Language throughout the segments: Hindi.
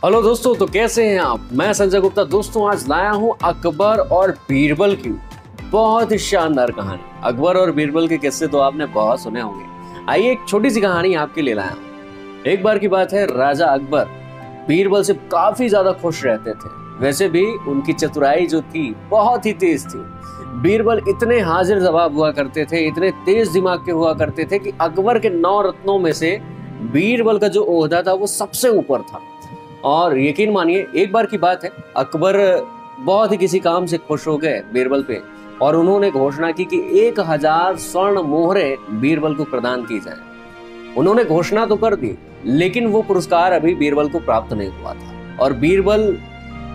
हेलो दोस्तों, तो कैसे हैं आप। मैं संजय गुप्ता। दोस्तों आज लाया हूं अकबर और बीरबल की बहुत ही शानदार कहानी। अकबर और बीरबल के किस्से तो आपने बहुत सुने होंगे। आइए एक छोटी सी कहानी आपके लिए लाया हूं। एक बार की बात है, राजा अकबर बीरबल से काफी ज्यादा खुश रहते थे। वैसे भी उनकी चतुराई जो थी बहुत ही तेज थी। बीरबल इतने हाजिर जवाब हुआ करते थे, इतने तेज दिमाग के हुआ करते थे कि अकबर के 9 रत्नों में से बीरबल का जो ओहदा था वो सबसे ऊपर था। और यकीन मानिए, एक बार की बात है, अकबर बहुत ही किसी काम से खुश हो गए बीरबल पे और उन्होंने घोषणा की कि 1000 स्वर्ण मोहरे बीरबल को प्रदान की जाए। उन्होंने घोषणा तो कर दी, लेकिन वो पुरस्कार अभी बीरबल को प्राप्त नहीं हुआ था और बीरबल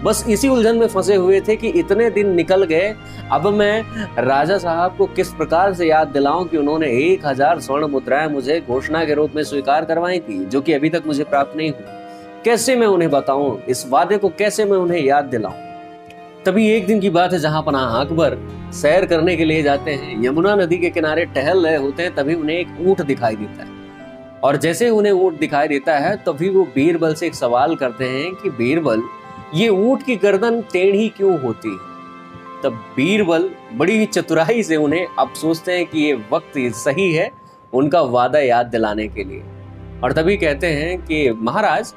बस इसी उलझन में फंसे हुए थे कि इतने दिन निकल गए, अब मैं राजा साहब को किस प्रकार से याद दिलाऊं कि उन्होंने 1000 स्वर्ण मुद्राएं मुझे घोषणा के रूप में स्वीकार करवाई थी, जो कि अभी तक मुझे प्राप्त नहीं हुई। कैसे मैं उन्हें बताऊं, इस वादे को कैसे मैं उन्हें याद दिलाऊं। तभी एक दिन की बात है, जहां पनाह अकबर सैर करने के लिए जाते हैं। यमुना नदी के किनारे टहल रहे होते हैं, तभी उन्हें एक ऊंट दिखाई देता है और जैसे उन्हें ऊंट दिखाई देता है तभी वो बीरबल से एक सवाल करते हैं कि बीरबल, ये ऊंट की गर्दन टेढ़ी क्यों होती है। तब बीरबल बड़ी चतुराई से उन्हें अब सोचते हैं कि ये वक्त सही है उनका वादा याद दिलाने के लिए, और तभी कहते हैं कि महाराज,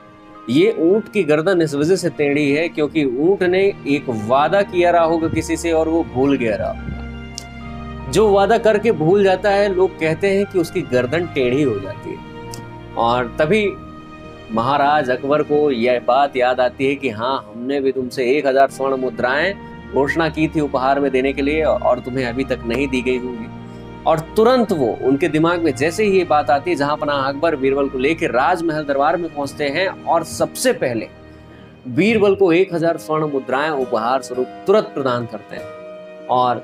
ये ऊंट की गर्दन इस वजह से टेढ़ी है क्योंकि ऊंट ने एक वादा किया रहा होगा किसी से और वो भूल गया रहा होगा। जो वादा करके भूल जाता है, लोग कहते हैं कि उसकी गर्दन टेढ़ी हो जाती है। और तभी महाराज अकबर को यह बात याद आती है कि हाँ, हमने भी तुमसे 1000 स्वर्ण मुद्राएं घोषणा की थी उपहार में देने के लिए और तुम्हें अभी तक नहीं दी गई होंगी। और तुरंत वो उनके दिमाग में जैसे ही ये बात आती है, जहां पनाह अकबर बीरबल को लेकर राजमहल दरबार में पहुंचते हैं और सबसे पहले बीरबल को 1000 स्वर्ण मुद्राएं उपहार स्वरूप तुरंत प्रदान करते हैं और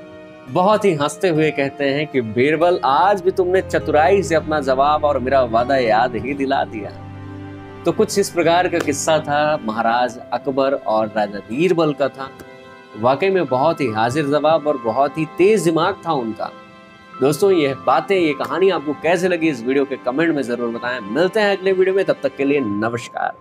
बहुत ही हंसते हुए कहते हैं कि बीरबल, आज भी तुमने चतुराई से अपना जवाब और मेरा वादा याद ही दिला दिया। तो कुछ इस प्रकार का किस्सा था महाराज अकबर और राजा बीरबल का था। वाकई में बहुत ही हाजिर जवाब और बहुत ही तेज दिमाग था उनका। दोस्तों ये बातें, ये कहानी आपको कैसे लगी, इस वीडियो के कमेंट में जरूर बताएं। मिलते हैं अगले वीडियो में, तब तक के लिए नमस्कार।